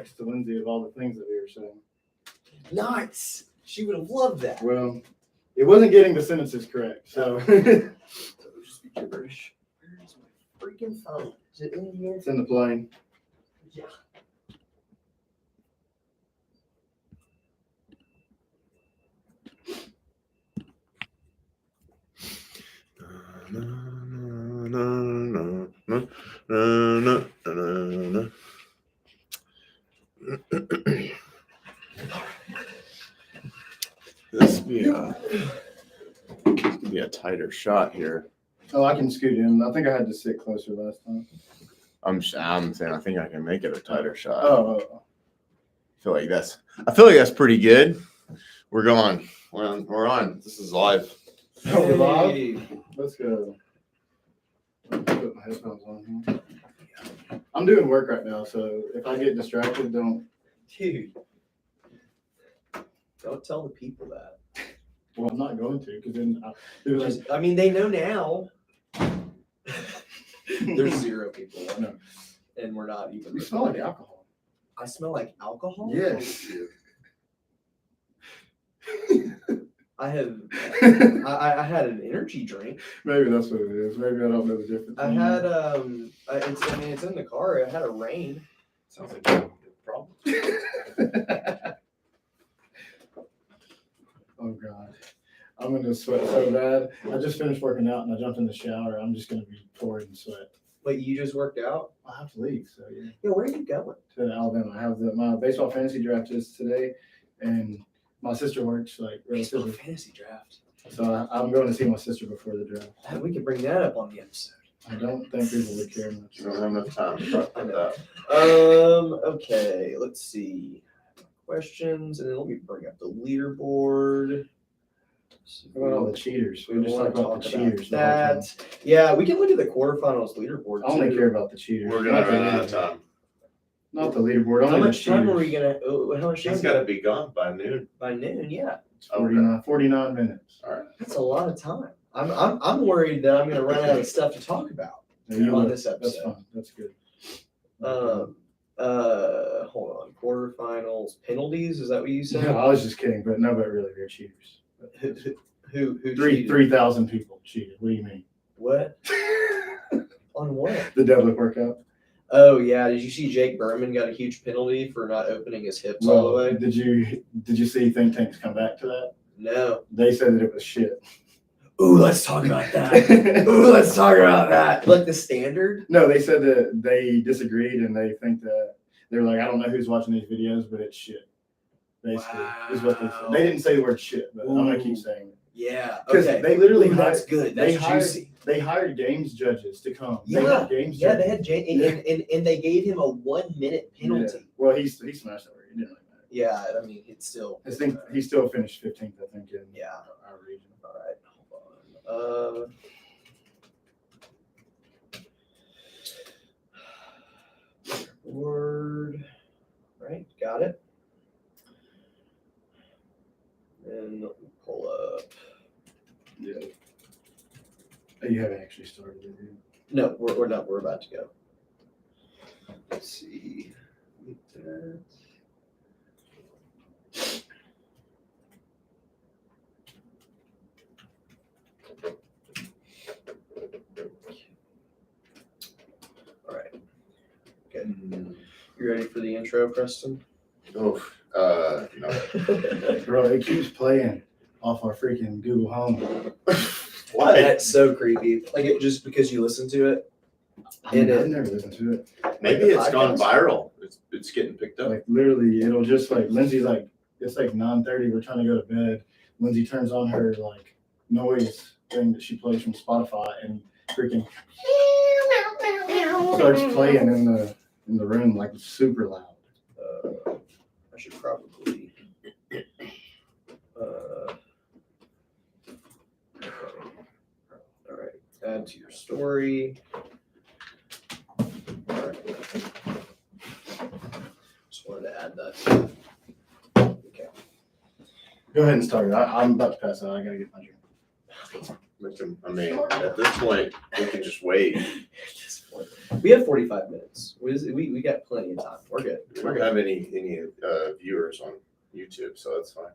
next to Lindsay of all the things that we were saying. Nice. She would have loved that. Well, it wasn't getting the sentences correct, so. So it would just be gibberish. Where is my freaking phone? Is it in here? It's in the plane. Yeah. This could be a tighter shot here. Oh, I can scoot in. I think I had to sit closer last time. I'm saying I think I can make it a tighter shot. Oh. I feel like that's pretty good. We're on. This is live. Oh, we're live? Hey. Let's go. I'll put my headphones on here. I'm doing work right now, so if I get distracted, don't. Dude. Don't tell the people that. Well, I'm not going to, because then they're like, I mean, they know now. There's 0 people. No. And we're not even. you smell like alcohol. I smell like alcohol? Yes. I have. I had an energy drink. Maybe that's what it is. Maybe I don't know the difference. I had it's in the car. I had a rain. Sounds like a problem. Oh God, I'm gonna sweat so bad. I just finished working out and I jumped in the shower. I'm just gonna be pouring sweat. Wait, you just worked out? I have to leave, so yeah. Yeah, where are you going? To Alabama. I have my baseball fantasy draft is today, and my sister works like Baseball relatively. fantasy draft. So I'm going to see my sister before the draft. We could bring that up on the episode. I don't think people would care much. You don't have enough time to talk about that. Okay, let's see. Questions, and then let me bring up the leaderboard. What about all the cheaters? We We just want talk to about talk the about cheaters. the whole time. that. Yeah, we can look at the quarterfinals leaderboard. I only too. care about the cheaters. We're gonna not, run out of the, time. not the leaderboard. How Only much the time are we cheaters. gonna? How much time? He's got to be gone by noon. By noon. Yeah, It's 49 minutes. All right. that's a lot of time. I'm worried that I'm gonna run out of stuff to talk about Yeah, you on will. this That's episode. fine. That's good. Hold on. Quarterfinals penalties. Is that what you said? No, I was just kidding, but nobody really. They're cheaters. Who cheated? 3,000 people cheated. What do you mean? What? On what? The deadlift workout. Oh yeah, did you see Jake Berman got a huge penalty for not opening his hips all the way? Did you see think tanks come back to that? No. They said that it was shit. Ooh, let's talk about that. Ooh, let's talk about that. Like the standard? No, they said that they disagreed and they think that they're like, I don't know who's watching these videos, but it's shit. Basically, is what they said. Wow. They didn't say the word shit, but I'm gonna keep Ooh. saying it. Yeah. Because Okay. they literally Ooh, that's good. That's they hired- juicy. They hired games judges to come. They Yeah. had games Yeah, judges. they had Jake, and they gave him a 1 minute penalty. Yeah. Well, he smashed that word. It didn't really matter. Yeah, I mean, it's still. I think he still finished 15th. I think in Yeah. our region. All right, hold on. Word. Right, got it. And let me pull up. Yeah. You haven't actually started it yet. No, we're not. We're about to go. Let's see. That. All right. Okay. You ready for the intro, Preston? Oh, no. Bro, it keeps playing off our freaking Google Home. What? That's so creepy. Like it just because you listen to it. I've never listened to it. Maybe the it's gone podcast? viral. It's getting picked up. Like literally, it'll just like Lindsay's like it's like 9:30. We're trying to go to bed. Lindsay turns on her like noise thing that she plays from Spotify and freaking starts playing in the room like super loud. I should probably. Okay. All right. Add to your story. All right. Just wanted to add that. Okay. Go ahead and start it. I'm about to pass out. I gotta get my drink. I mean, at this point, we can just wait. At this point. We have 45 minutes. We got plenty of time. We're good. We don't have any viewers on YouTube, so that's fine.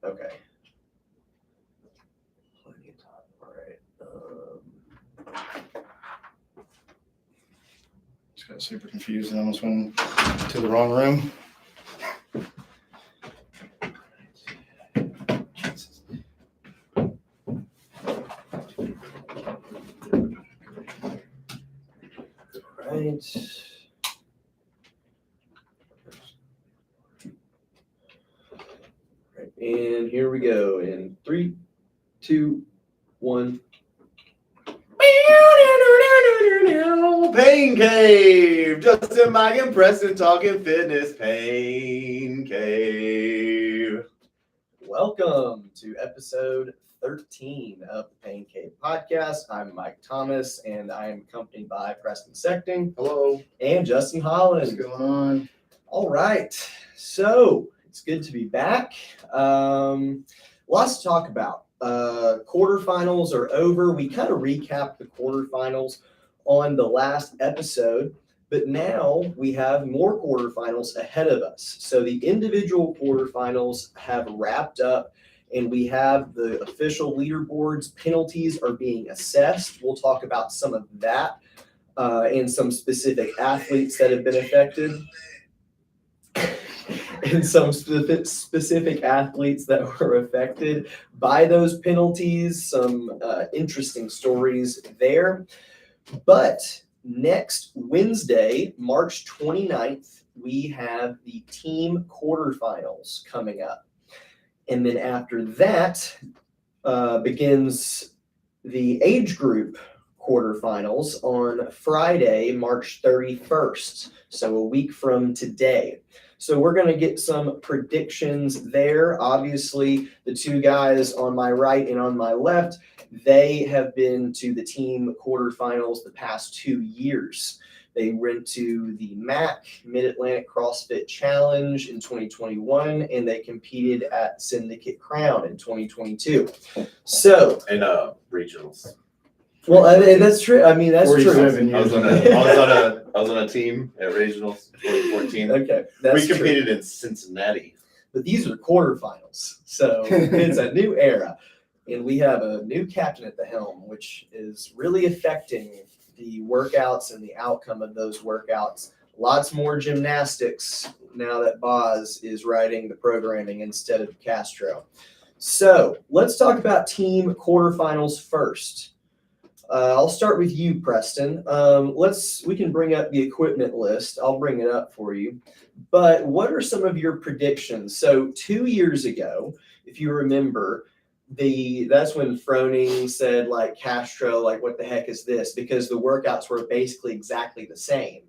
Okay. Plenty of time. All right. Just got super confused and almost went to the wrong room. Right. Right. And here we go. In 3, 2, 1. Paincave! Justin, Mike, and Preston talking fitness. Paincave. Welcome to episode 13 of the Paincave podcast. I'm Mike Thomas, and I am accompanied by Preston Secting. Hello. And Justin What's Holland. going on? All right. So it's good to be back. Lots to talk about. Quarterfinals are over. We kind of recapped the quarterfinals on the last episode, but now we have more quarterfinals ahead of us. So the individual quarterfinals have wrapped up, and we have the official leaderboards. Penalties are being assessed. We'll talk about some of that and some specific athletes that have been affected. And some specific athletes that were affected by those penalties, some interesting stories there. But next Wednesday, March 29th, we have the team quarterfinals coming up. And then after that begins the age group quarterfinals on Friday, March 31st. So a week from today. So we're going to get some predictions there. Obviously, the two guys on my right and on my left, they have been to the team quarterfinals the past 2 years. They went to the MAC, Mid-Atlantic CrossFit Challenge in 2021, and they competed at Syndicate Crown in 2022. So, And regionals. well, that's true. I mean, that's true. 47 I was years. on a team at regionals 2014. Okay, that's We true. competed in Cincinnati. But these are quarterfinals. So it's a new era. And we have a new captain at the helm, which is really affecting the workouts and the outcome of those workouts. Lots more gymnastics now that Boz is writing the programming instead of Castro. So let's talk about team quarterfinals first. I'll start with you, Preston. We can bring up the equipment list. I'll bring it up for you. But what are some of your predictions? So 2 years ago, if you remember, that's when Froning said, like, Castro, like, what the heck is this? Because the workouts were basically exactly the same.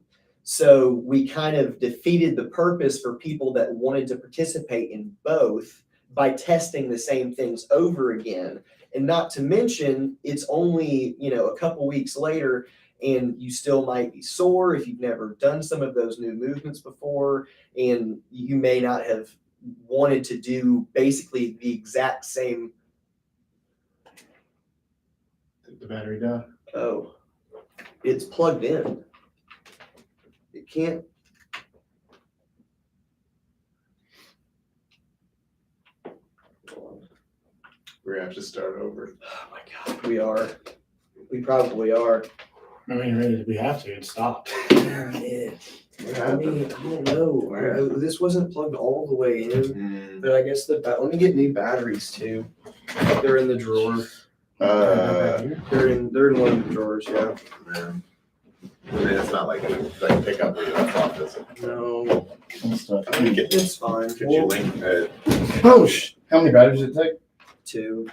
So we kind of defeated the purpose for people that wanted to participate in both by testing the same things over again. And not to mention, it's only, a couple weeks later, and you still might be sore if you've never done some of those new movements before, and you may not have wanted to do basically the exact same. The battery died. Oh, it's plugged in. It can't. We're gonna have to start over. Oh my God, we are. We probably are. I mean, really, we have to. It stopped. I mean, I don't know. This wasn't plugged all the way in, but I guess let me get new batteries too. They're in the drawer. They're in one of the drawers. Yeah. Man. I mean, it's not like pick up where you left off, is it? No, it's fine. Could you link? Oh, how many batteries did it take? 2.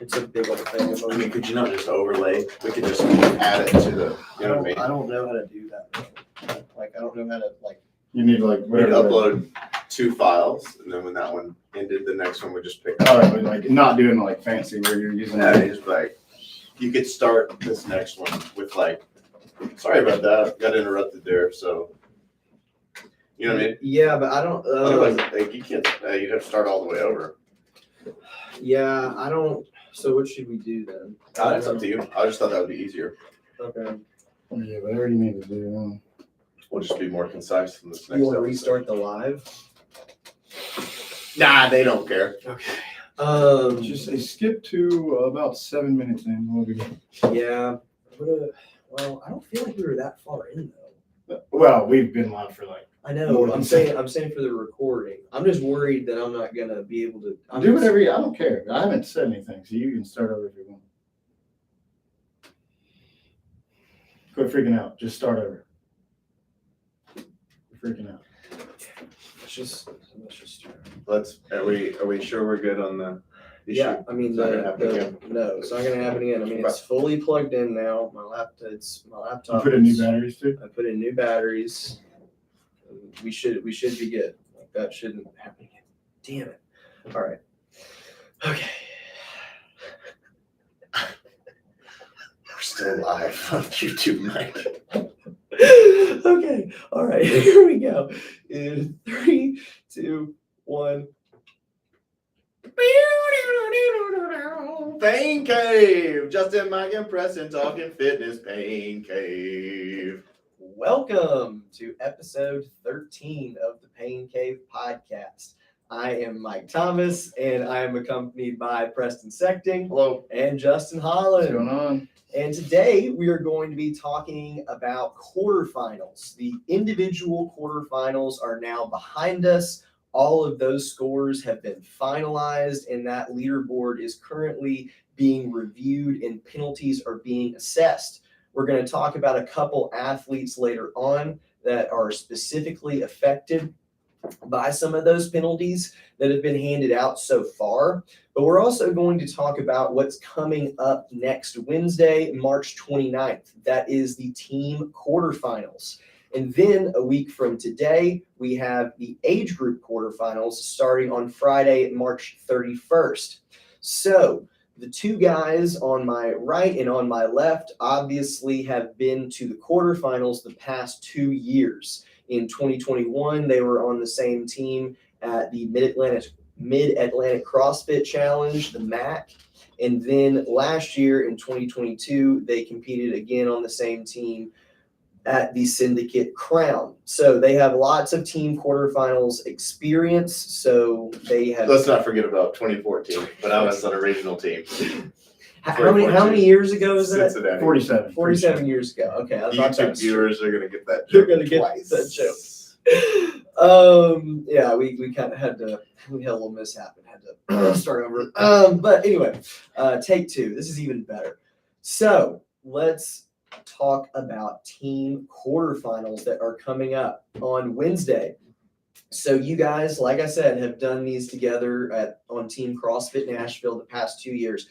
It's a big old thing. I mean, could you not just overlay? We could just add it to the. You know what I mean? I don't know how to do that. Like, I don't know how to like. You need We'd upload 2 files, and then when that one ended, the next one would just pick up. All right, but like not doing like fancy where you're using Yeah, it's like you could start this next one with like. Sorry about that. Got interrupted there. So. You know what I mean? Yeah, but I don't. Otherwise, like you can't. You'd have to start all the way over. Yeah, I don't. So what should we do then? That's up to you. I just thought that would be easier. Okay. Yeah, whatever you need to do. We'll just be more concise in this next You want to episode. restart the live? Nah, they don't care. Okay. Just say skip to about 7 minutes in. We'll be good. Yeah. Well, I don't feel like we were that far in though. Well, we've been live for like. I know. More I'm than saying for the recording. I'm just worried that I'm not gonna be able to. Do whatever I don't care. I haven't said anything, so you can start over if you want. Quit freaking out. Just start over. You're freaking out. Let's just. Are we sure we're good on the issue? Yeah, I mean It's not gonna happen again. no, it's not gonna happen again. I mean, it's fully plugged in now. My laptop. You put in new batteries too. I put in new batteries. We should be good. Like that shouldn't happen again. Damn it. All right. Okay. We're still live on YouTube, Mike. Okay. All right. Here we go. In 3, 2, 1. Paincave. Justin, Mike, and Preston talking fitness. Paincave. Welcome to episode 13 of the Paincave podcast. I am Mike Thomas, and I am accompanied by Preston Sechting. Hello. And Justin What's Holland. going on? And today we are going to be talking about quarterfinals. The individual quarterfinals are now behind us. All of those scores have been finalized, and that leaderboard is currently being reviewed and penalties are being assessed. We're going to talk about a couple athletes later on that are specifically affected by some of those penalties that have been handed out so far. But we're also going to talk about what's coming up next Wednesday, March 29th. That is the team quarterfinals. And then a week from today, we have the age group quarterfinals starting on Friday, March 31st. So the two guys on my right and on my left obviously have been to the quarterfinals the past 2 years. In 2021, they were on the same team at the Mid-Atlantic CrossFit Challenge, the MAC. And then last year in 2022, they competed again on the same team at the Syndicate Crown. So they have lots of team quarterfinals experience. So they have. Let's not forget about 2014 when I was on a regional team. How many years ago is that? Cincinnati. 47. 47 years ago. Okay, I thought that YouTube was viewers are gonna get that. They're joke gonna get twice. that joke. Yeah, we kind of had a little mishap and had to start over. But anyway, take two. This is even better. So let's talk about team quarterfinals that are coming up on Wednesday. So you guys, like I said, have done these together on Team CrossFit Nashville the past 2 years.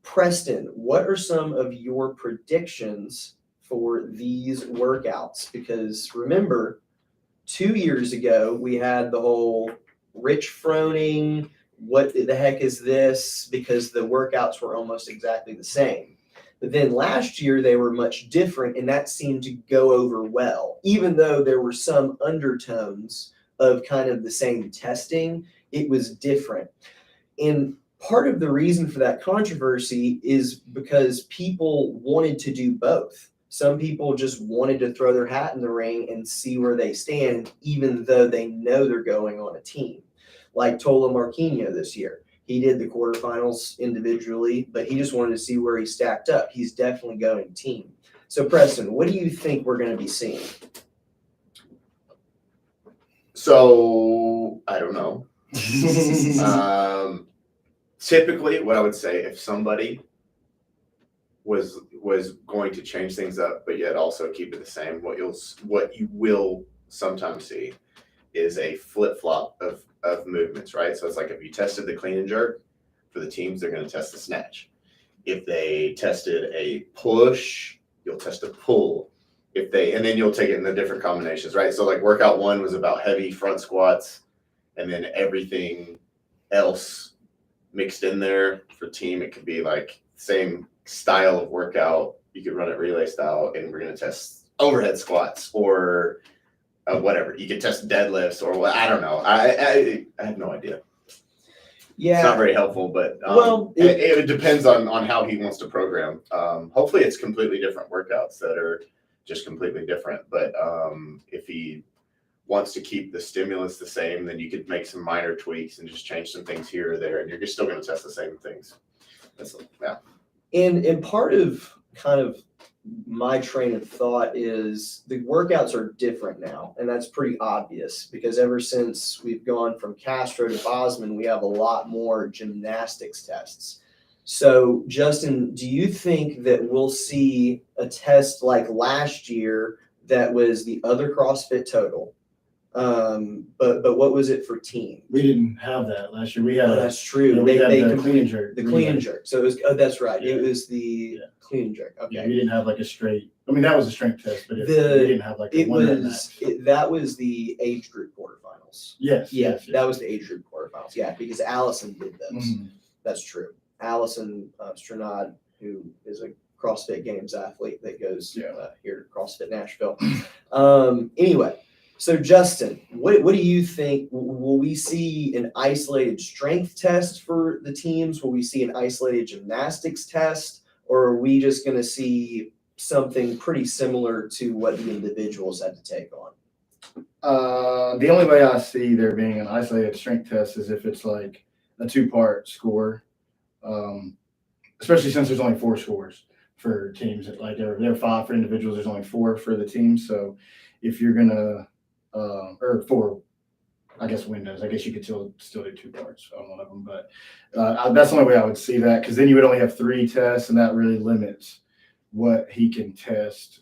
Preston, what are some of your predictions for these workouts? Because remember, 2 years ago, we had the whole Rich Froning, what the heck is this? Because the workouts were almost exactly the same. But then last year, they were much different, and that seemed to go over well. Even though there were some undertones of kind of the same testing, it was different. And part of the reason for that controversy is because people wanted to do both. Some people just wanted to throw their hat in the ring and see where they stand, even though they know they're going on a team. Like Tola Marquinhos this year. He did the quarterfinals individually, but he just wanted to see where he stacked up. He's definitely going team. So Preston, what do you think we're going to be seeing? So I don't know. Typically, what I would say, if somebody was going to change things up, but yet also keep it the same, what you will sometimes see is a flip flop of movements, right? So it's like if you tested the clean and jerk for the teams, they're going to test the snatch. If they tested a push, you'll test a pull. And then you'll take it in the different combinations, right? So like workout 1 was about heavy front squats, and then everything else mixed in there. For team, it could be like same style of workout. You could run it relay style, and we're going to test overhead squats or whatever. You could test deadlifts or what. I don't know. I have no idea. Yeah, it's not very helpful, but it depends on how he wants to program. Hopefully, it's completely different workouts that are just completely different. But if he wants to keep the stimulus the same, then you could make some minor tweaks and just change some things here or there, and you're just still going to test the same things. Yeah. And part of kind of my train of thought is the workouts are different now, and that's pretty obvious because ever since we've gone from Castro to Bosman, we have a lot more gymnastics tests. So, Justin, do you think that we'll see a test like last year that was the other CrossFit total? But what was it for team? We didn't have that last year. We had That's true. Yeah, we had the completed clean and jerk. the clean and jerk. So it was. Oh, that's right. Yeah. It was the Yeah. clean and jerk. Okay. Yeah, we didn't have like a straight. I mean, that was a strength test, but we The- didn't have like a It one rep was max. that was the age group quarterfinals. Yes. Yeah, yes, yes. that was the age group quarterfinals. Yeah, because Allison did those. Mhm. That's true. Allison Stranad, who is a CrossFit Games athlete that goes here to CrossFit Nashville. Anyway, so Justin, what do you think? Will we see an isolated strength test for the teams? Will we see an isolated gymnastics test? Or are we just going to see something pretty similar to what the individuals had to take on? The only way I see there being an isolated strength test is if it's like a 2-part score, especially since there's only 4 scores for teams. Like there are 5 for individuals. There's only 4 for the team. So if you're gonna or 4, I guess windows. I guess you could still do 2 parts on one of them. But that's the only way I would see that, because then you would only have 3 tests, and that really limits what he can test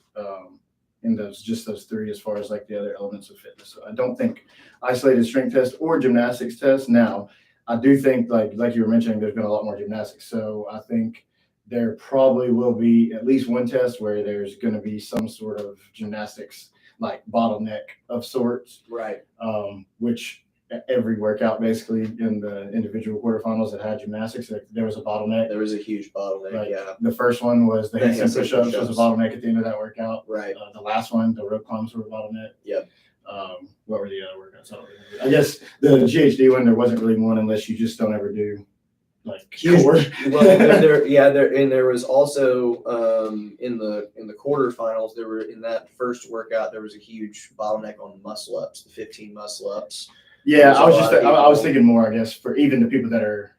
in those 3 as far as like the other elements of fitness. So I don't think isolated strength test or gymnastics test. Now, I do think like you were mentioning, there's been a lot more gymnastics. So I think there probably will be at least one test where there's going to be some sort of gymnastics like bottleneck of sorts, Right. Which every workout basically in the individual quarterfinals that had gymnastics, there was a bottleneck. There was a huge bottleneck. Like, Yeah. the first one was the handstand handstand push-ups was push-ups. a bottleneck at the end of that workout. Right. The last one, the rope climbs were a bottleneck. Yep. What were the other workouts? I don't remember. I guess the GHD one, there wasn't really one unless you just don't ever do like Huge. core. Well, there was also in the quarterfinals, there were in that first workout there was a huge bottleneck on muscle ups, the 15 muscle ups. Yeah, There's a lot of I was people- thinking more, I guess, for even the people that are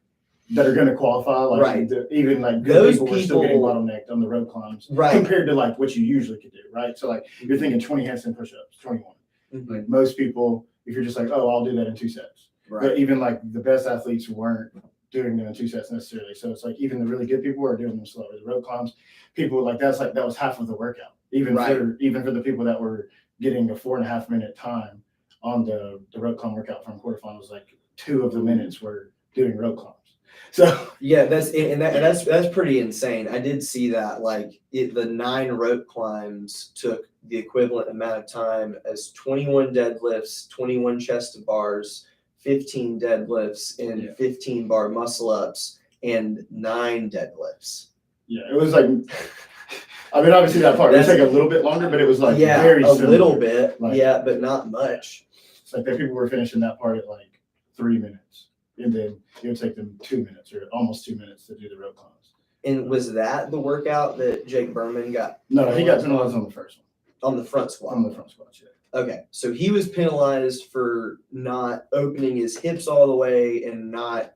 going to qualify, like Right. Even like good Those people were still getting people- bottlenecked on the rope climbs, Right. compared to like what you usually could do, right? So like you're thinking 20 handstand push-ups, 21. Mhm. Like most people, if you're just like, oh, I'll do that in 2 sets. Right. But even like the best athletes weren't doing them in 2 sets necessarily. So it's like even the really good people are doing them slower. The rope climbs, people like that was half of the workout. Even for the people that were getting a 4.5 minute time on the rope climb workout from quarterfinals, like 2 of the minutes were doing rope climbs. So Yeah, that's pretty insane. I did see that. Like the 9 rope climbs took the equivalent amount of time as 21 deadlifts, 21 chest to bars, 15 deadlifts, and 15 bar muscle ups, and 9 deadlifts. yeah, it was like, I mean, obviously that part, it would take a little bit longer, but it was like very a similar. little bit, Like, but not much. It's like that people were finishing that part at like 3 minutes. And then it would take them 2 minutes or almost 2 minutes to do the rope climbs. And was that the workout that Jake Berman got No, he got penalized on the first one. on the front squat? On the front squats, yeah. Okay, so he was penalized for not opening his hips all the way and not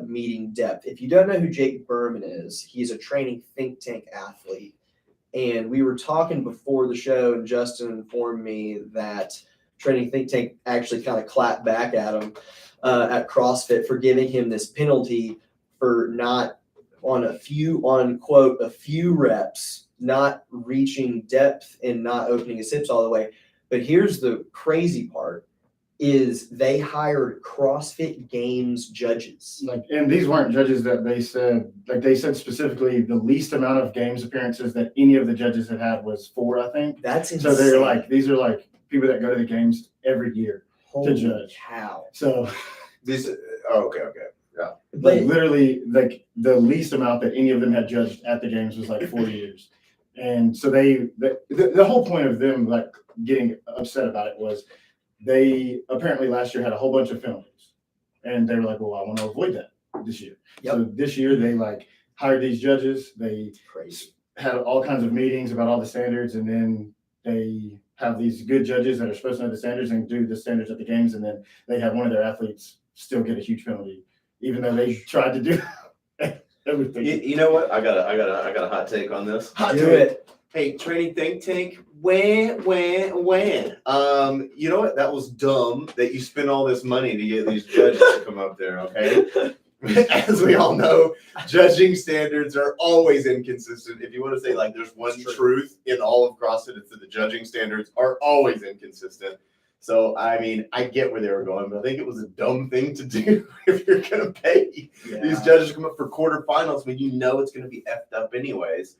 meeting depth. If you don't know who Jake Berman is, he's a training think tank athlete. And we were talking before the show, and Justin informed me that training think tank actually kind of clapped back at him at CrossFit for giving him this penalty for not on quote a few reps, not reaching depth and not opening his hips all the way. But here's the crazy part is they hired CrossFit Games judges. Like, and these weren't judges that they said specifically the least amount of games appearances that any of the judges had was 4, I think. That's insane. So they're like, these are like people that go to the games every year. Holy judge. cow. So Okay. Yeah. like literally like the least amount that any of them had judged at the games was like 4 years. And so the whole point of them like getting upset about it was they apparently last year had a whole bunch of penalties, and they were like, well, I want to avoid that this year. Yep. So this year they like hired these judges. They Crazy. had all kinds of meetings about all the standards, and then they have these good judges that are supposed to know the standards and do the standards at the games, and then they have one of their athletes still get a huge penalty, even though they tried to do everything. You know what? I got a hot take on this. Do it. Hey, training think tank, when? You know what? That was dumb that you spent all this money to get these judges to come up there, okay? As we all know, judging standards are always inconsistent. If you want to say like there's one truth in all of CrossFit, it's that the judging standards are always inconsistent. So, I mean, I get where they were going, but I think it was a dumb thing to do if you're going to pay these judges to come up for quarterfinals when you know it's going to be effed up anyways.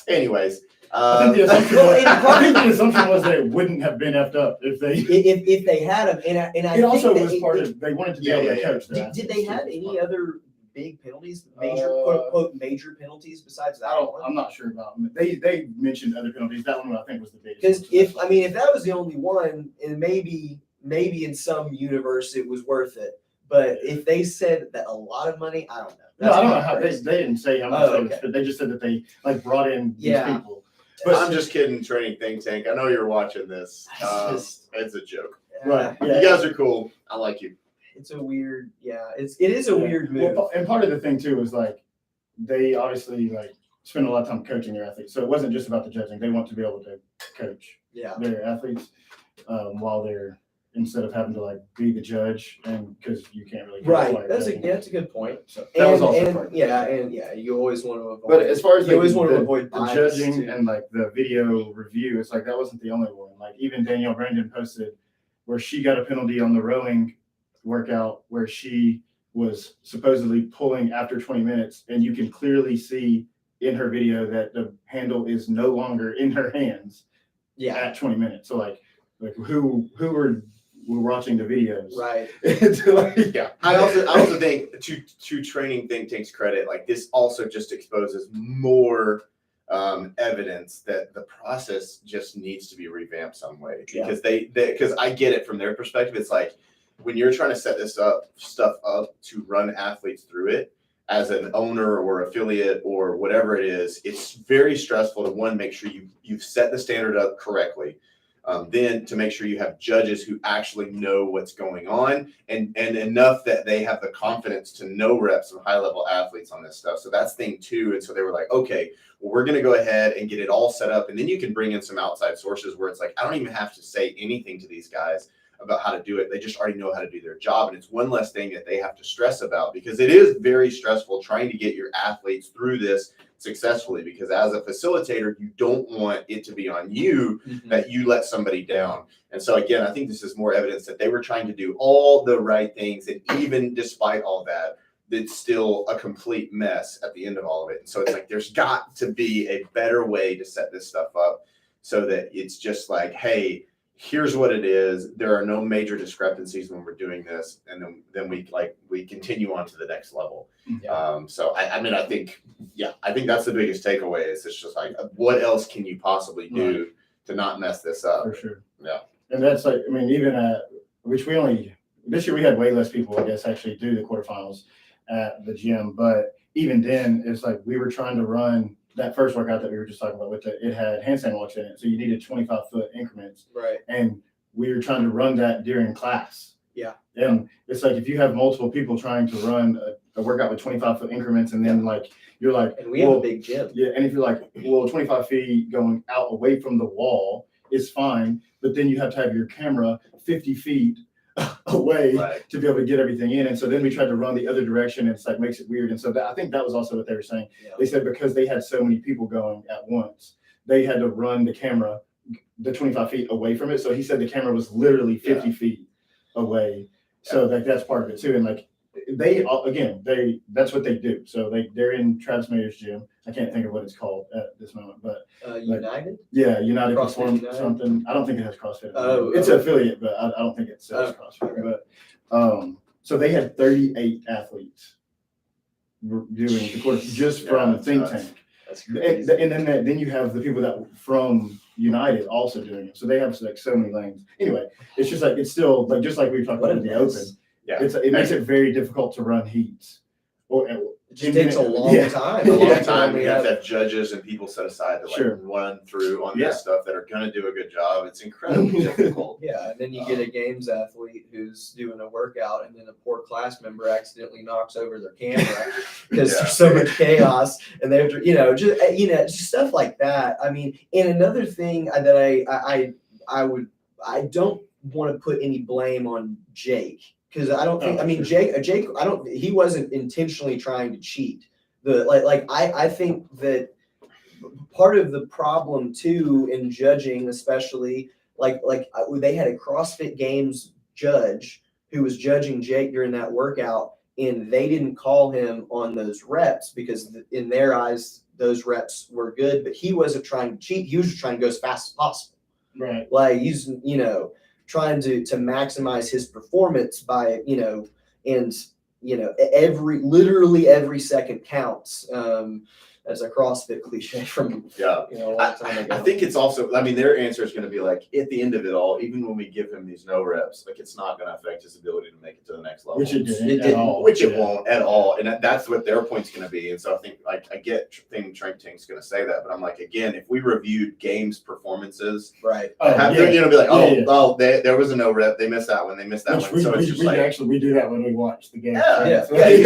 Anyways. I think the assumption was that it wouldn't have been effed up if they had them. And I it think also that was part of, they wanted to be able to coach their Did they have any other big penalties, major quote unquote major penalties besides that one? I'm not sure about them. They mentioned other penalties. That one I think was the biggest. Because if that was the only one, and maybe in some universe it was worth it. But if they said that a lot of money, I don't know. No, I don't know how they didn't say how much they was, but they just said that they like brought in these people. But I'm just kidding, training think tank. I know you're watching this. It's a joke. Right. Yeah. You guys are cool. I like you. It's a weird, it is a weird move. Well, and part of the thing too was like they obviously like spend a lot of time coaching their athletes, so it wasn't just about the judging. They want to be able to coach their athletes while they're instead of having to like be the judge, and because you can't really That's a good point. So that was also part. You always want to avoid. But as far as you always want to avoid the judging and like the video review, it's like that wasn't the only one. Like even Danielle Brandon posted where she got a penalty on the rowing workout where she was supposedly pulling after 20 minutes, and you can clearly see in her video that the handle is no longer in her hands at 20 minutes. So like who were watching the videos, right? I also think to training think tank's credit, like this also just exposes more evidence that the process just needs to be revamped some way, because because I get it from their perspective. It's like when you're trying to set this stuff up to run athletes through it as an owner or affiliate or whatever it is, it's very stressful to make sure you've set the standard up correctly. Then to make sure you have judges who actually know what's going on and enough that they have the confidence to know reps of high level athletes on this stuff. So that's thing two. And so they were like, okay, well, we're going to go ahead and get it all set up. And then you can bring in some outside sources where it's like, I don't even have to say anything to these guys about how to do it. They just already know how to do their job. And it's one less thing that they have to stress about, because it is very stressful trying to get your athletes through this successfully, because as a facilitator, you don't want it to be on you that you let somebody down. And so again, I think this is more evidence that they were trying to do all the right things, and even despite all that, it's still a complete mess at the end of all of it. And so it's like there's got to be a better way to set this stuff up so that it's just like, hey, here's what it is. There are no major discrepancies when we're doing this, and then we continue on to the next level. So I think that's the biggest takeaway. Is it's just like, what else can you possibly do to not mess this up? For sure. Yeah. And that's like, I mean, even this year we had way less people, I guess, actually do the quarterfinals at the gym. But even then, it's like we were trying to run that first workout that we were just talking about it had handstand walks in it. So you needed 25-foot increments. Right. And we were trying to run that during class. Yeah. And it's like if you have multiple people trying to run a workout with 25-foot increments, and then like you're like, and we have a big gym. Yeah. And if you're like, well, 25 feet going out away from the wall is fine, but then you have to have your camera 50 feet away to be able to get everything in. And so then we tried to run the other direction, and it's like makes it weird. And so I think that was also what they were saying. They said because they had so many people going at once, they had to run the camera the 25 feet away from it. So he said the camera was literally 50 feet away. So that's part of it too. And like that's what they do. So they're in Travis Mayer's gym. I can't think of what it's called at this moment, but United. United CrossFit Perform United? Something. I don't think it has CrossFit. It's an affiliate, but I don't think it says CrossFit. Okay. But so they had 38 athletes doing the course just from Think Tank. That's crazy. And then you have the people that from United also doing it. So they have like so many lanes. Anyway, it's just like it's still like just like we talked about in the Open. Yeah. It makes it very difficult to run heats Or It just takes a long Yeah. time. A long Yeah. time. We You have have- to have judges and people set aside to like Sure. run through on Yeah. this stuff that are gonna do a good job. It's incredibly difficult. Yeah, and then you get a games athlete who's doing a workout, and then a poor class member accidentally knocks over their camera because Yeah. there's so much chaos, and they're just stuff like that. I mean, and another thing that I don't want to put any blame on Jake because I don't think Oh, I mean sure. Jake he wasn't intentionally trying to cheat. I think that part of the problem too in judging, especially they had a CrossFit Games judge who was judging Jake during that workout, and they didn't call him on those reps because in their eyes those reps were good, but he wasn't trying to cheat. He was just trying to go as fast as possible. Right. Like he's trying to maximize his performance by and literally every second counts. As a CrossFit cliche from Yeah. a long time ago. I think it's also, I mean, their answer is going to be like, at the end of it all, even when we give him these no reps, like it's not going to affect his ability to make it to the next level. Which it didn't It at didn't. all. Which it Yeah. won't at all. And that's what their point's going to be. And so I think, like, I get Training Tank's going to say that, but I'm like, again, if we reviewed games performances, Right. Oh, have yeah. be like, oh, Yeah, yeah. there was a no rep. They missed that one. They missed that Which one. So it's just like, we do that when we watch the game. Yeah, yeah. yeah, you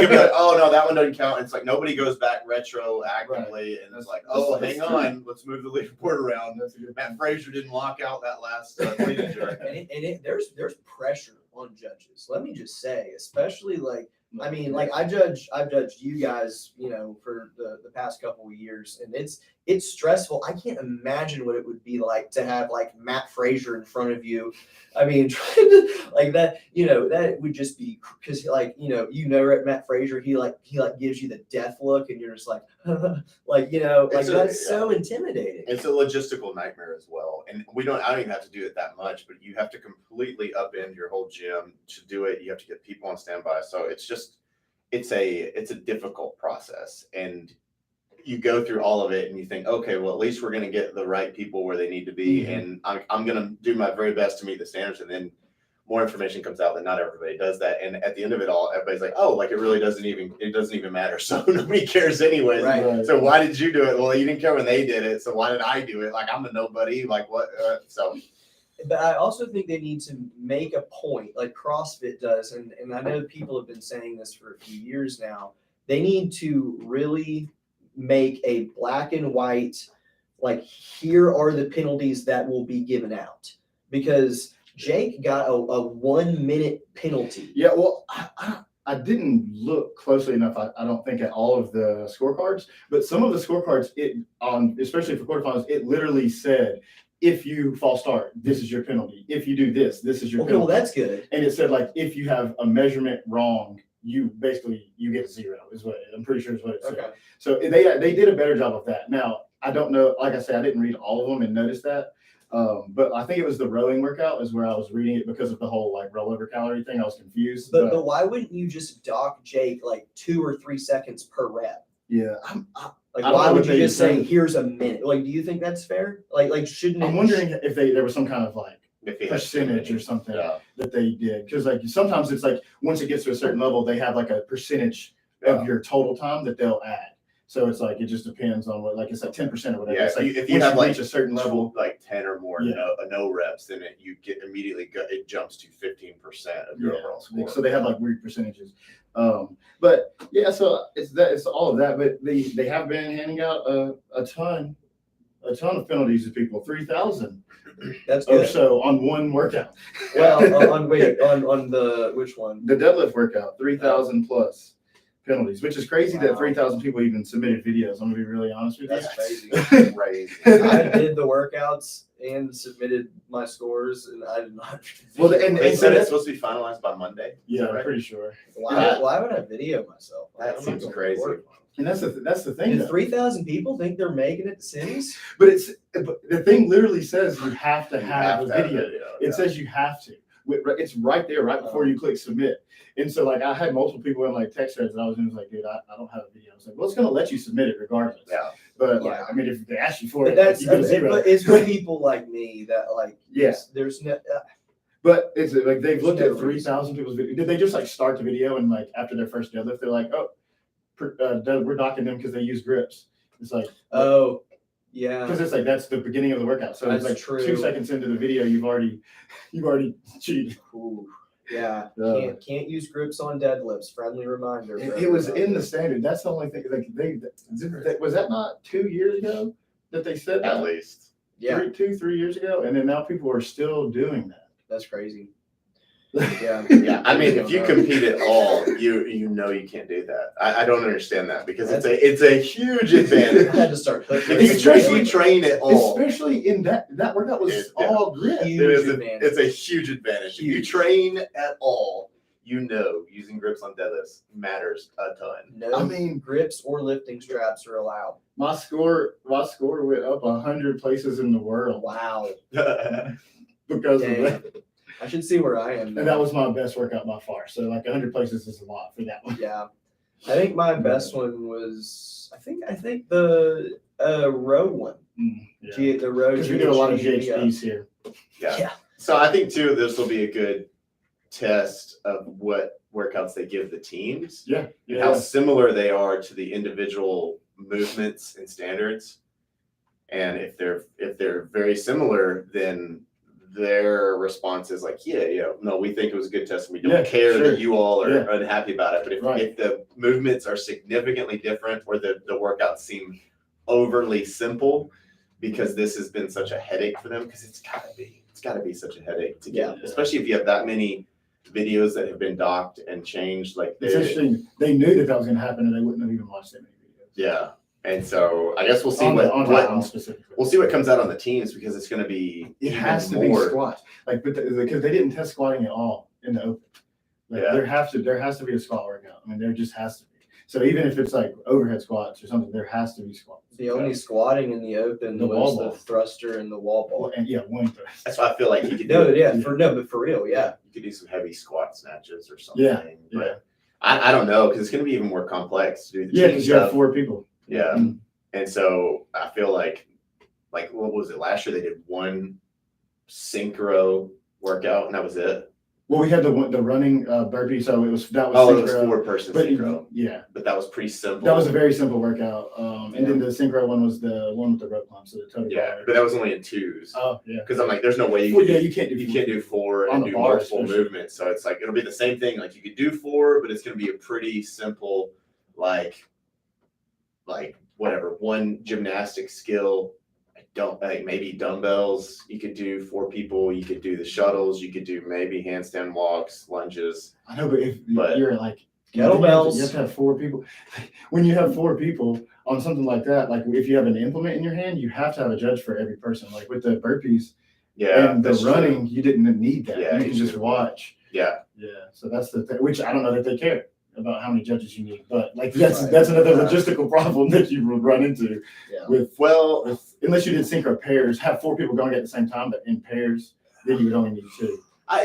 could be like, oh no, that one doesn't count. It's like nobody goes back retroactively, and it's like, oh, That's hang true. on, let's move the leaderboard around. That's a good Matt Frazier didn't lock out that last clean and jerk. There's pressure on judges. Let me just say, especially I mean, I've judged you guys, for the past couple of years, and it's stressful. I can't imagine what it would be like to have Matt Frazier in front of you. I mean, trying to that, that would just be because Matt Frazier, he gives you the death look, and you're just that's so intimidating. It's a logistical nightmare as well, and I don't even have to do it that much, but you have to completely upend your whole gym to do it. You have to get people on standby, so it's a difficult process, and you go through all of it and you think, okay, well, at least we're going to get the right people where they need to be. Mhm. And I'm going to do my very best to meet the standards. And then more information comes out that not everybody does that. And at the end of it all, everybody's like, oh, it really doesn't even matter. So nobody cares anyways. Right. Right. So why did you do it? Well, you didn't care when they did it. So why did I do it? I'm a nobody. What? But I also think they need to make a point like CrossFit does. And I know people have been saying this for a few years now. They need to really make a black and white, here are the penalties that will be given out. Because Jake got a 1 minute penalty. Yeah, well, I didn't look closely enough. I don't think at all of the scorecards, but some of the scorecards, especially for quarterfinals, it literally said, if you false start, this is your penalty. If you do this, this is your Okay, well, penalty. that's good. And it said if you have a measurement wrong, you get 0 is what I'm pretty sure is what it said. Okay. So they did a better job of that. Now, I don't know, like I said, I didn't read all of them and notice that. But I think it was the rowing workout is where I was reading it because of the whole rollover calorie thing. I was confused. But why wouldn't you just dock Jake 2 or 3 seconds per rep? Yeah, I don't Why know would what you they just say, said. here's a minute? Do you think that's fair? Shouldn't I'm wondering if there was some kind of If he has percentage or something Yeah. that they did. Because sometimes it's once it gets to a certain level, they have a percentage of your total time that they'll add. So it's it just depends on what, it's 10% or whatever. Yeah, It's if you once have reach a certain level, 10 or more Yeah. no reps, then you get immediately it jumps to 15% of your overall score. so they have weird percentages. But yeah, so it's all of that. But they have been handing out a ton of penalties to people, 3,000 That's or good. so on one workout. Well, on the which one? The deadlift workout, 3,000 plus penalties, which is crazy Wow. that 3,000 people even submitted videos. I'm gonna be really honest with you. That's crazy. Crazy. I did the workouts and submitted my scores, and I did not. Well, and They said so it's supposed to be finalized by Monday. Yeah, Right? I'm pretty sure. Why would I video myself? That I'm seems not crazy. going to And that's the thing. And though. 3,000 people think they're making it to cities? But the thing literally says you have to You have a to have video. yeah. It says you have to. It's right there, right before you click submit. And so I had multiple people in text threads, and I was dude, I don't have a video. I was well, it's gonna let you submit it regardless. Yeah. But Yeah. I mean, if they ask you for But it, that's you get a 0. but it's for people like me that Yeah. there's no But it's like they've looked There's at no 3,000 people's video. Did they just like start the video and like after their first deadlift, they're like, oh, we're docking them because they use grips. It's like, Oh, yeah. because it's like that's the beginning of the workout. So it's That's like true. 2 seconds into the video, you've already cheated. Ooh, yeah. Uh, Can't use grips on deadlifts. Friendly reminder. for It was in everybody. the standard. That's the only thing. Like was that not 2 years ago that they said At that? least. Yeah, 3 years ago, and then now people are still doing that. that's crazy. Yeah. Yeah, I mean, if you compete at all, you know you can't do that. I don't understand that because it's a huge I advantage. had to start hooking. If you train at all, Especially in that workout was all grip. Huge advantage. it's a huge advantage. If you Huge. train at all, you know using grips on deadlifts matters a ton. No, I mean, grips or lifting straps are allowed. my score went up 100 places in the world Wow. because of Damn. that. I should see where I am. And now. that was my best workout by far. So like 100 places is a lot for that one. Yeah. I think my best one was I think the road one. Yeah. The road. Because we do a lot of GHD, GHDs here. Yeah. So I think too, this will be a good test of what workouts they give the teams. Yeah. And how similar they are to the individual movements and standards. And if they're very similar, then their response is like, no, we think it was a good test and we don't care sure. that you all are Yeah. unhappy about it. But if the movements are significantly different or the workouts seem overly simple because this has been such a headache for them, because it's gotta be such a headache to get, especially if you have that many videos that have been docked and changed. Like It's interesting. They knew that was going to happen and they wouldn't have even watched that many videos. yeah. And so I guess we'll see on that one what specifically. we'll see what comes out on the teams, because it's going to be It even has to more. be squats, like, but because they didn't test squatting at all in the open. Like, Yeah. there has to be a squat workout. I mean, there just has to be. So even if it's like overhead squats or something, there has to be squats. The only squatting in the open The was wall the ball. thruster and the wall ball. Well, and one thrust. That's why I feel like you could No, do, yeah, but for real, yeah. you could do some heavy squat snatches or something. Yeah, But I don't know, because it's going to be even more complex to do the Yeah, team because you have stuff. 4 people. Yeah. Mm. And so I feel like what was it last year? They did one synchro workout and that was it. Well, we had the running burpee, so that was Oh, it was synchro. 4-person But synchro, yeah, but that was pretty simple. that was a very simple workout. And then the synchro one was the one with the rope climb, so the total yeah, bar. but that was only in 2s. Oh yeah. Because I'm like, there's no way you Well, can yeah, do, you can't do you can't do 4 On and the do bar, multiple especially. movements. So it's like it'll be the same thing. Like you could do 4, but it's going to be a pretty simple, like whatever, one gymnastic skill. Don't like maybe dumbbells. You could do 4 people. You could do the shuttles. You could do maybe handstand walks, lunges. I know, but if But- you're like Kettlebells. you have to have 4 people. When you have 4 people on something like that, like if you have an implement in your hand, you have to have a judge for every person. Like with the burpees Yeah, and the that's true. running, you didn't need that. Yeah, you you can just should- watch. Yeah, Yeah, so that's the thing. Which I don't know that they care about how many judges you need, but like that's Right. that's another logistical problem that you would run into Yeah. well, unless you did synchro pairs, have 4 people going at the same time, but in pairs, then you would only need 2. but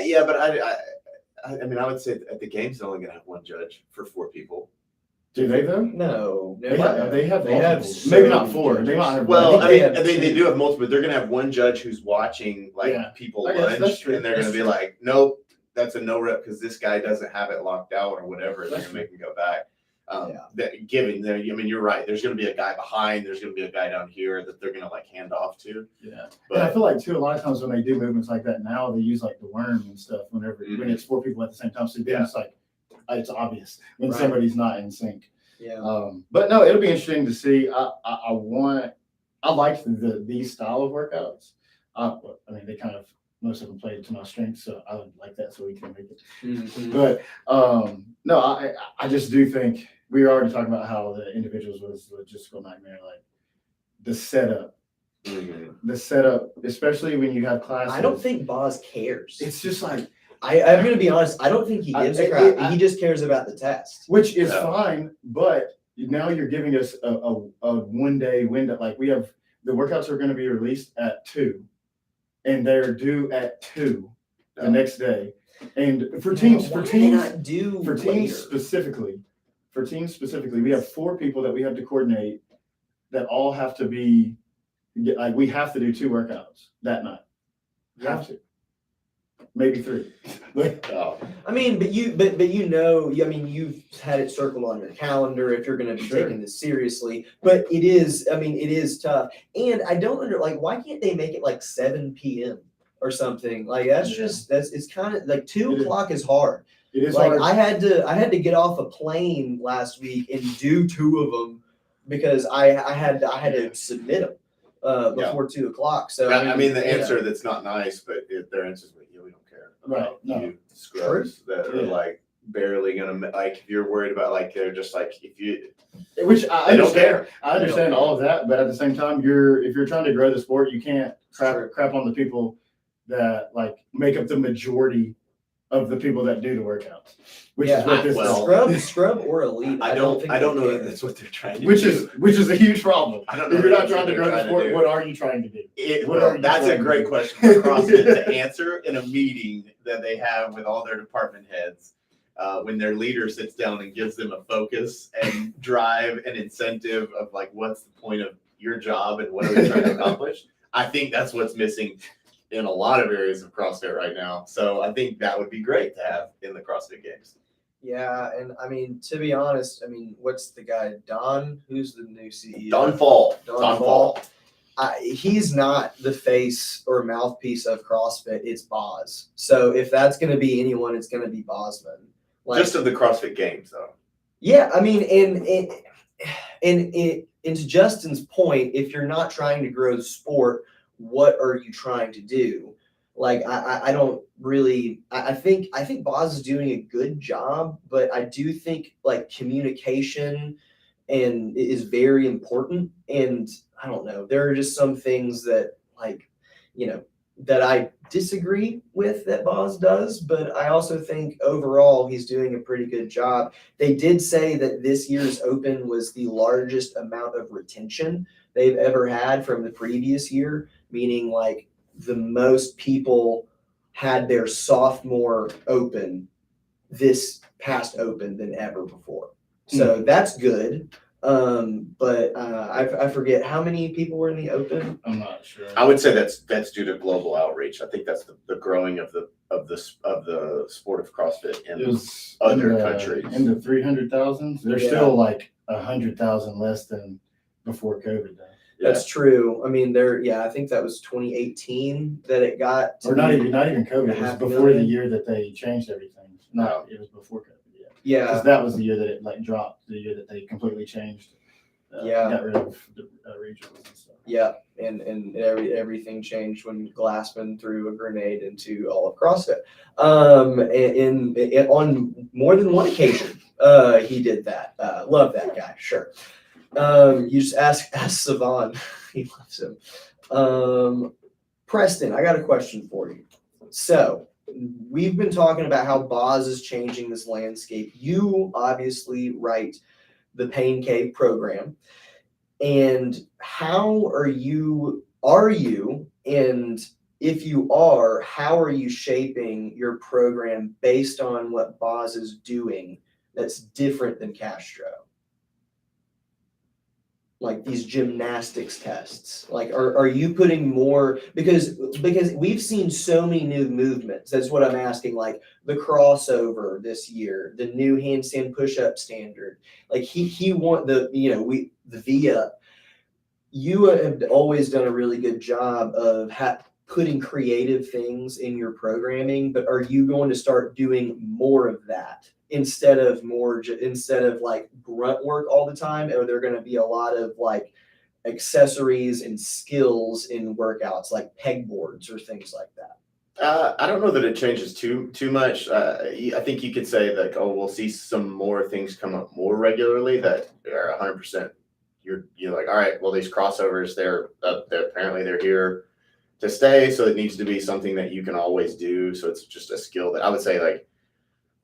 I mean, I would say at the games they're only going to have 1 judge for 4 people. Do they though? No. They have They have multiple. Maybe not so 4. many They might have. Well, I they mean, have they 2. do have multiple, but they're going to have 1 judge who's watching Yeah. people I guess that's lunge, true. and they're going to That's be true. like, nope, that's a no rep because this guy doesn't have it locked out or whatever. They're That's going to make him go back. Yeah. That given there, I mean, you're right. There's going to be a guy behind. There's going to be a guy down here that they're going to like hand off to. Yeah. And I But feel like too, a lot of times when they do movements like that now, they use like the worm and stuff when it's 4 people at the same time. So then it's like it's obvious when Right. somebody's not in sync. Yeah. But no, it'll be interesting to see. I like these style of workouts. I mean, they kind of most of them play to my strengths, so I would like that so we can make it. Mhm. But no, I just do think we were already talking about how the individuals was a logistical nightmare. Like the setup, especially when you have classes. I don't think Boz cares. It's just like, I'm going to be honest. I don't think he gives a crap. He just cares about the test. which is Yeah. fine, but now you're giving us a 1 day window. Like we have the workouts are going to be released at 2, and they're due at 2 the next day. And for teams, Why do they not do for teams later? specifically, we have 4 people that we have to coordinate that all have to be like we have to do 2 workouts that night. We have to. maybe 3. Oh, I mean, but you know, I mean, you've had it circled on your calendar if you're going to be Sure. taking this seriously. But it is, I mean, it is tough, and I don't like why can't they make it like 7 p.m. or something? Like that's Yeah. just it's kind of like 2 It is. o'clock is hard. It is Like hard. I had to get off a plane last week and do 2 of them because I had to submit them before 2 o'clock. So I mean, the you know. answer that's not nice, but their answer is, we don't care Right, about no. you scrubs that are Yeah. like barely gonna, like, if you're worried about, like, they're just like, if you, Which I they don't understand. care. I understand all of that, but at the same time, if you're trying to grow the sport, you can't crap on the people that like make up the majority of the people that do the workouts, which is what this well, is. Scrub or elite. I don't think know they that care. that's what they're trying to do. Which is a huge problem. I don't know If you're that not that's trying what to they're grow the trying to sport, do. what are you trying to do? What Well, are you that's a trying to great do? question for CrossFit to answer in a meeting that they have with all their department heads. When their leader sits down and gives them a focus and drive and incentive of like, what's the point of your job and what are we trying to accomplish? I think that's what's missing in a lot of areas of CrossFit right now. So I think that would be great to have in the CrossFit Games. Yeah, and I mean, to be honest, I mean, what's the guy, Don? Who's the new CEO? Don Fall. Don Fall. He's not the face or mouthpiece of CrossFit. It's Boz. So if that's going to be anyone, it's going to be Bosman. Like, Just of the CrossFit Games, though. yeah, I mean, and to Justin's point, if you're not trying to grow the sport, what are you trying to do? Like I don't really I think Boz is doing a good job, but I do think like communication and is very important. And I don't know, there are just some things that like, you know, that I disagree with that Boz does, but I also think overall he's doing a pretty good job. They did say that this year's Open was the largest amount of retention they've ever had from the previous year, meaning like the most people had their sophomore Open this past Open than ever before. So that's good. But I forget how many people were in the Open. I'm not sure. I would say that's due to global outreach. I think that's the growing of the sport of CrossFit It in was other countries. in the 300,000s. They're Yeah. still like 100,000 less than before COVID. Though. That's true. I mean, I think that was 2018 that it got to Or not be- even COVID. It was 500,000. before the year that they changed everything. No, it was before COVID. Yeah, Yeah, because that was the year that it like dropped. The year that they completely changed. Yeah. Got rid of the regionals and stuff. yeah, and everything changed when Glassman threw a grenade into all of CrossFit. On more than one occasion, he did that. Love that guy. Sure. You just ask Savan. He loves him. Preston, I got a question for you. So we've been talking about how Boz is changing this landscape. You obviously write the Paincave program. And how are you, and if you are, how are you shaping your program based on what Boz is doing that's different than Castro? Like these gymnastics tests, like are you putting more, because we've seen so many new movements. That's what I'm asking, like the crossover this year, the new handstand push-up standard. Like he want the VIA. You have always done a really good job of putting creative things in your programming, but are you going to start doing more of that instead of like grunt work all the time? Or are there going to be a lot of like accessories and skills in workouts like pegboards or things like that? I don't know that it changes too much. I think you could say like, we'll see some more things come up more regularly that are 100%. You're like, all right, well, these crossovers, they're apparently they're here to stay. So it needs to be something that you can always do. So it's just a skill that I would say like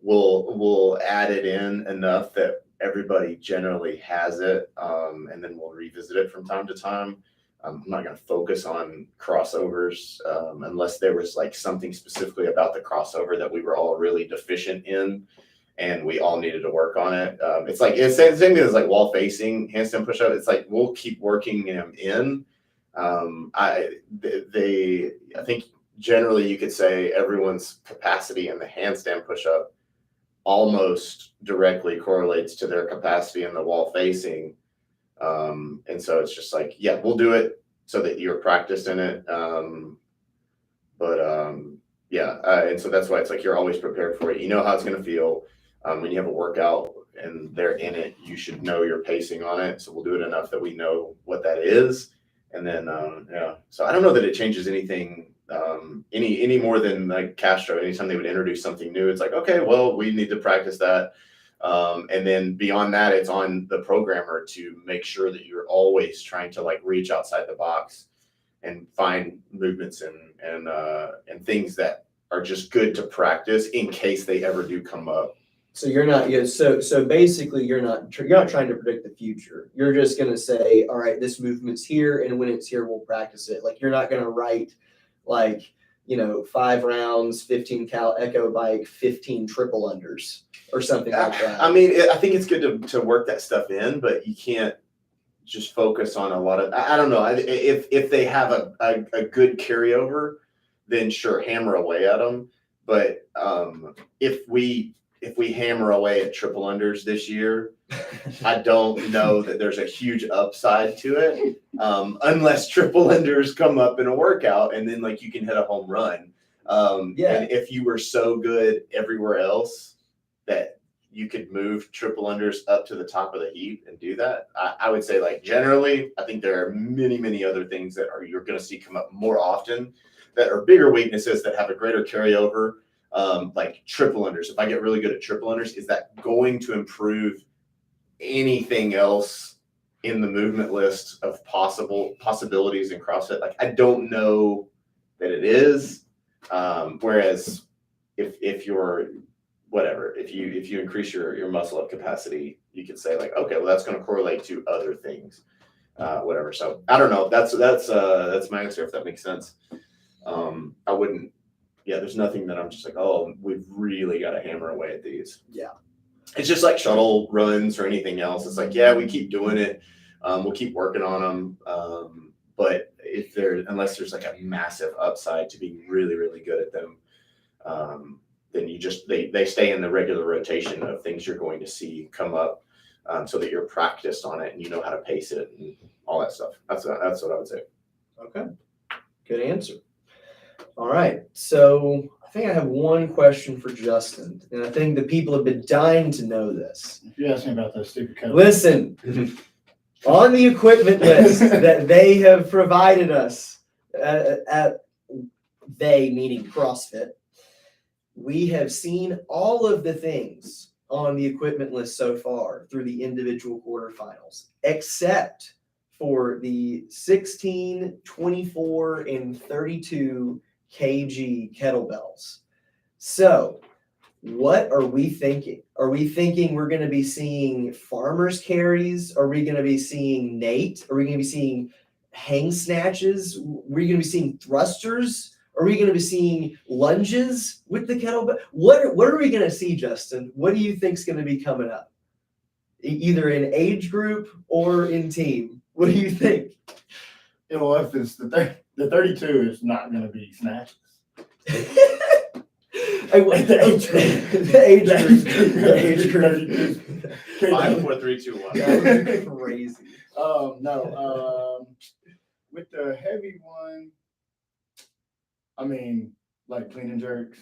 we'll add it in enough that everybody generally has it. And then we'll revisit it from time to time. I'm not going to focus on crossovers unless there was like something specifically about the crossover that we were all really deficient in. And we all needed to work on it. It's the same thing as like wall facing handstand push up. It's like we'll keep working them in. I think generally you could say everyone's capacity in the handstand push-up almost directly correlates to their capacity in the wall facing. And so it's just like, yeah, we'll do it so that you're practiced in it. And so that's why it's like you're always prepared for it. You know how it's going to feel. When you have a workout and they're in it, you should know your pacing on it. So we'll do it enough that we know what that is. And then, so I don't know that it changes anything any more than like Castro. Anytime they would introduce something new, it's like, okay, well, we need to practice that. And then beyond that, it's on the programmer to make sure that you're always trying to like reach outside the box and find movements and things that are just good to practice in case they ever do come up. So you're not, so basically you're not trying to predict the future. You're just going to say, all right, this movement's here, and when it's here, we'll practice it. Like, you're not going to write like, 5 rounds, 15 cal echo bike, 15 triple unders or something like that. I mean, I think it's good to work that stuff in, but you can't just focus on a lot of, I don't know. If they have a good carryover, then sure, hammer away at them. But if we hammer away at triple unders this year, I don't know that there's a huge upside to it, unless triple unders come up in a workout and then like you can hit a home run. And if you were so good everywhere else that you could move triple unders up to the top of the heap and do that, I would say like generally, I think there are many other things that you're going to see come up more often that are bigger weaknesses that have a greater carryover. Like triple unders. If I get really good at triple unders, is that going to improve anything else in the movement list of possibilities in CrossFit? Like, I don't know that it is. Whereas if you're whatever, if you increase your muscle up capacity, you could say like, okay, well that's going to correlate to other things, whatever. So I don't know. That's my answer, if that makes sense. I wouldn't. Yeah, there's nothing that I'm just like, oh, we've really got to hammer away at these. Yeah. It's just like shuttle runs or anything else. It's like, yeah, we keep doing it. We'll keep working on them. But unless there's like a massive upside to being really good at them, then they stay in the regular rotation of things you're going to see come up, so that you're practiced on it and you know how to pace it and all that stuff. That's what I would say. Okay. Good answer. All right, so I think I have one question for Justin, and I think the people have been dying to know this. If you ask me about those stupid codes. Listen, on the equipment list that they have provided us, they meaning CrossFit, we have seen all of the things on the equipment list so far through the individual quarterfinals, except for the 16, 24, and 32 kg kettlebells. So what are we thinking? Are we thinking we're going to be seeing farmers carries? Are we going to be seeing Nate? Are we going to be seeing hang snatches? Are we going to be seeing thrusters? Are we going to be seeing lunges with the kettlebell? What are we going to see, Justin? What do you think is going to be coming up? Either in age group or in team. What do you think? Well, if it's the 32 is not going to be snatches. The age group. 5, 4, 3, 2, 1. That was crazy. No. With the heavy one, I mean, like clean and jerks.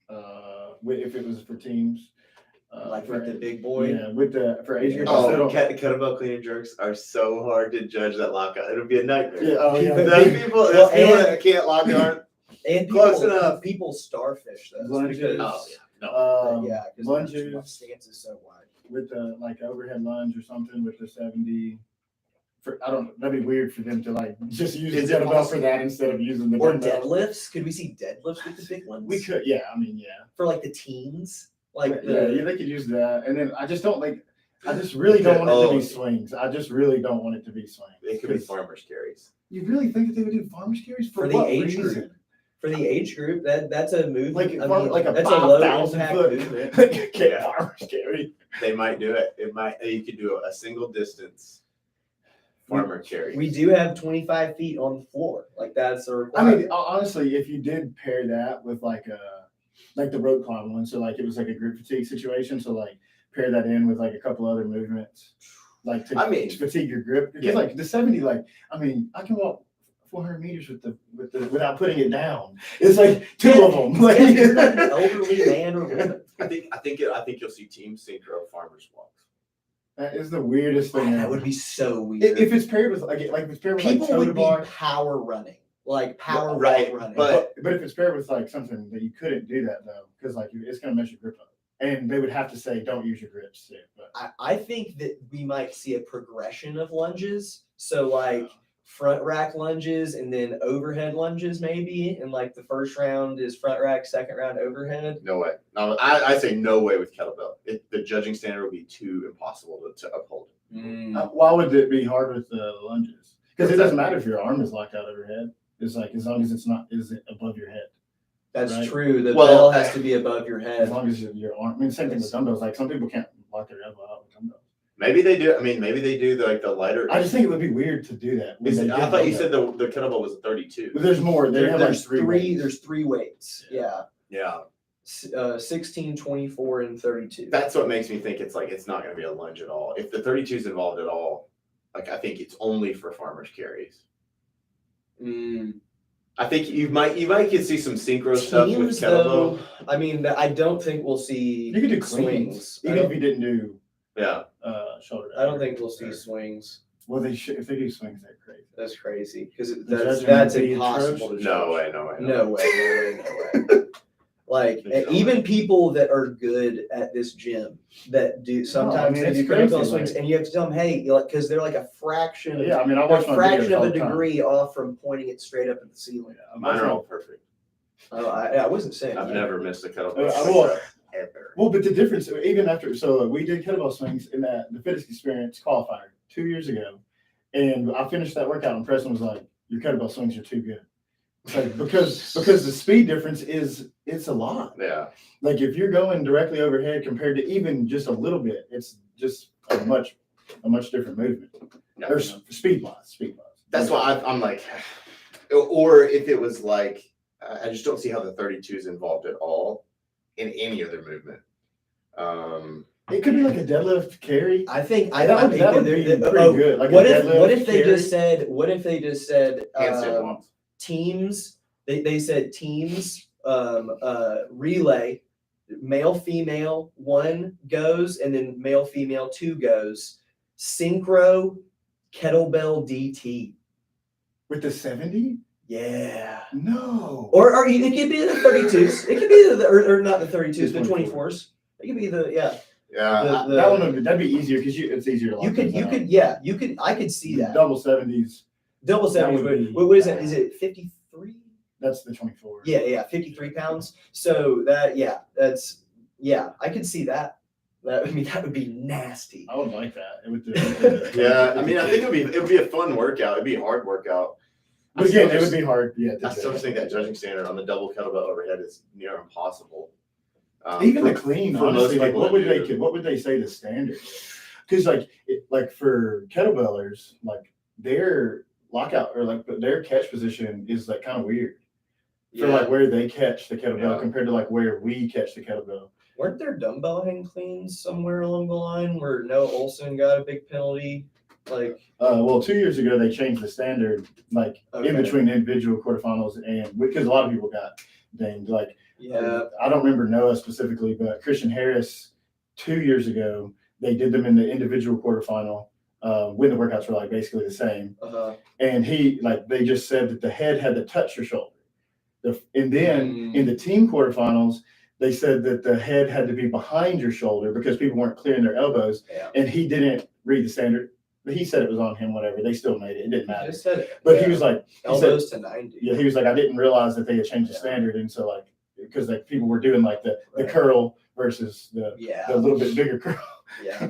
If it was for teams. Like for the big boy? Yeah, for age group. Kettlebell clean and jerks are so hard to judge that lockout. It'll be a nightmare. Yeah, Those people that can't lock arm. And Close enough. People starfish those. Lunges. Because, because lunges. my stance is so wide. With the like overhead lunge or something with the 70. I don't know. That'd be weird for them to like just use the kettlebell for that instead of using the or dumbbell. deadlifts. Could we see deadlifts with the big ones? We could, yeah. I mean, yeah. For like the teens, like yeah, they could use that. And then I just don't like. I just really don't want it to be swings. I just really don't want it to be swings. It could be farmers carries. You really think that they would do farmers carries for the age group? For the age group, that's a movement. Like a that's 5,000 impact foot movement. farmers carry. They might do it. You could do a single distance farmer carries. We do have 25 feet on the floor. Like that's a I requirement. mean, honestly, if you did pair that with like the road climb one, so like it was like a group fatigue situation, so like pair that in with like a couple other movements, like to fatigue your grip. Because like the 70, like I mean, I can walk 400 meters with the without putting it down. It's like two of them. Like, You're not an elderly man or woman. I think you'll see team synchro farmers walks. that is the weirdest thing. That ever. would be so weird. If it's paired with like if it's paired with People like would toe be bar, power running, like power Right, walk running. but- but if it's paired with like something that you couldn't do that though, because like it's gonna mess your grip up, and they would have to say don't use your grips too. But I think that we might see a progression of lunges. So like front rack lunges and then overhead lunges maybe. And like the first round is front rack, second round overhead. No way. No, I say no way with kettlebell. The judging standard would be too impossible to uphold. why would it be hard with the lunges? Because it doesn't matter if your arm is locked out overhead. It's like as long as it's not is it above your head. That's Right. true. The Well, bell has to be above your As head. long as your arm. I mean, same thing with dumbbells. Like some people can't lock their elbow out with dumbbells. Maybe they do. I mean, maybe they do the lighter. I just think it would be weird to do that. when Is they it, did I thought you dumbbell. said the kettlebell was 32. But there's more. They have like There's three. three. weights. There's three weights. Yeah. Yeah, 16, 24, and 32. that's what makes me think it's not going to be a lunge at all. If the 32 is involved at all, like I think it's only for farmers carries. I think you might get see some synchro stuff with Teams, kettlebell. though, I mean, I don't think we'll see You could do swings. cleans, even if you didn't do Yeah, shoulder. I don't think we'll see swings. Well, they should. If they do swings, they're crazy. That's crazy because The judging that's would be impossible to atrocious. no judge. way, no way, No way. No way. Like There's no even way. people that are good at this gym that do sometimes mean, they it's do kettlebell crazy, swings, like- and you have to tell them, hey, because they're like a fraction, Yeah, I mean, I they're watch a my fraction videos of all a the time. degree off from pointing it straight up at the ceiling. Mine are all perfect. Oh, I wasn't saying. I've that. never missed a kettlebell I swing will- ever. Well, but the difference, even after, so we did kettlebell swings in the Fittest Experience qualifier 2 years ago, and I finished that workout, and Preston was like, "Your kettlebell swings are too good." It's like, because the speed difference it's a lot. Yeah, Like if you're going directly overhead compared to even just a little bit, it's just a much different movement. yeah. Or speed wise. That's why I'm like, or if it was like, I just don't see how the 32 is involved at all in any other movement. It could be like a deadlift carry. I think That would be pretty good. Like what a if deadlift they carry. just said Handstand walks. teams? They said teams relay, male female 1 goes and then male female 2 goes. Synchro kettlebell DT. With the 70? Yeah. No. Or it could be the 32s. It could be or not the 32s, the 24. 24s. It could be the Yeah, That one that'd be easier because it's easier to lock those out. I could see that. Double 70s. Double that 70s. would be What is it? bad. Is it 53? That's the 24. Yeah, 53 pounds. So I could see that. That would be nasty. I would like that. It would. yeah. I mean, I think it would be a fun workout. It'd be a hard workout. But again, it would be hard. Yeah. I still just think that judging standard on the double kettlebell overhead is near impossible. Even for- the clean, for most honestly, like people what would that do. what would they say the standard? Because like for kettlebellers, like their lockout or like their catch position is like kind of weird for like where they catch the kettlebell Yeah. compared to like where we catch the kettlebell. Weren't there dumbbell hang cleans somewhere along the line where Noah Olson got a big penalty? Like, Well, 2 years ago they changed the standard, like in Okay. between individual quarterfinals and because a lot of people got dinged. Like, yeah, I don't remember Noah specifically, but Christian Harris 2 years ago they did them in the individual quarterfinal when the workouts were like basically the same, and they just said that the head had to touch your shoulder, and then in the team quarterfinals they said that the head had to be behind your shoulder because people weren't clearing their elbows, yeah. and he didn't read the standard. But he said it was on him, whatever. They still made it. It didn't I matter. just said it. But Yeah. he was like, elbows to 90. yeah, he was like, I didn't realize that they had changed the Yeah. standard. And so like, because like people were doing like the Right. curl versus the Yeah, little bit bigger curl. yeah.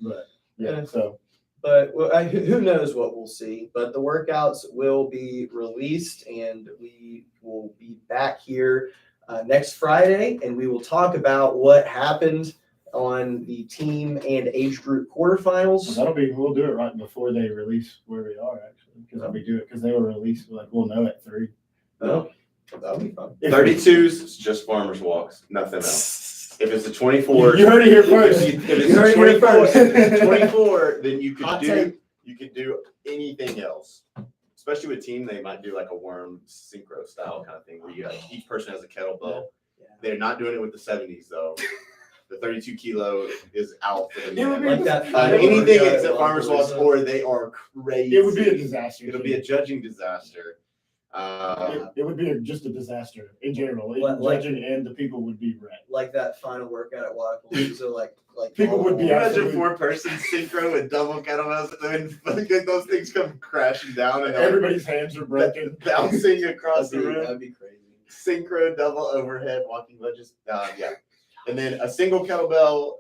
But yeah, Yeah. so But who knows what we'll see. But the workouts will be released, and we will be back here next Friday, and we will talk about what happened on the team and age group Well, quarterfinals. we'll do it right before they release where we are actually, because we do it, because they will release, like, we'll know at 3. Oh, that'll be fun. If- 32s is just farmers walks, nothing else. If it's a 24, You heard it here first. If it's You heard a it here 24, first. 24, then you Hot could take. do anything else. Especially with team, they might do like a worm synchro style kind of thing where you like each person has a kettlebell. Yeah. They're not doing it with the 70s though. The 32 kilo is out for the It would man. be Like that. Anything except farmers walks, or they are crazy. It would be a disaster. It'll be a judging disaster. It would be just a disaster in general. Like- Judging and the people would be wrecked. Like that final workout at Waterpalooza, like People would be Imagine absolutely- 4-person synchro with double kettlebells, and then those things come crashing down and Everybody's hands are broken. bouncing across the room. That'd be crazy. Synchro double overhead walking lunges. Yeah. And then a single kettlebell,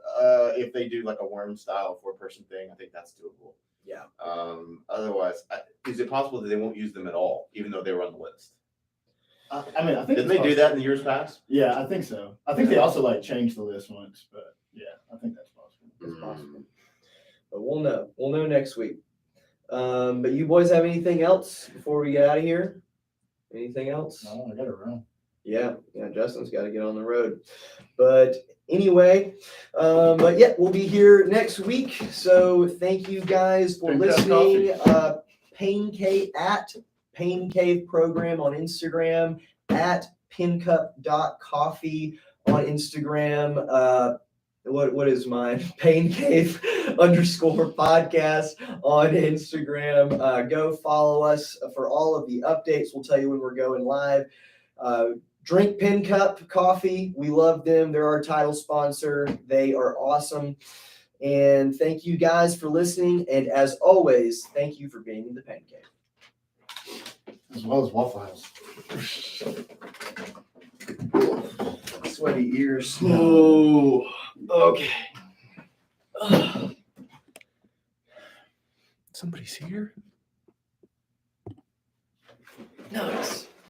if they do like a worm style 4-person thing, I think that's doable. Yeah. Otherwise, is it possible that they won't use them at all, even though they were on the list? I mean, I think Didn't they it's do possible. that in the years past? Yeah, I think so. I think they also like changed the list once, but yeah, I think that's possible. It's possible. But we'll know. We'll know next week. But you boys have anything else before we get out of here? Anything else? No, I gotta run. Yeah, Justin's got to get on the road. But anyway, but yeah, we'll be here next week. So thank you guys for Drink that listening. Paincave at Paincave Program on Instagram, at pincup.coffee on Instagram. What is mine? Paincave _ podcast on Instagram. Go follow us for all of the updates. We'll tell you when we're going live. Drink Pin Cup Coffee. We love them. They're our title sponsor. They are awesome. And thank you guys for listening. And as always, thank you for being in the Paincave. As well as Waffle House. Sweaty ears. Oh, okay. Somebody's here.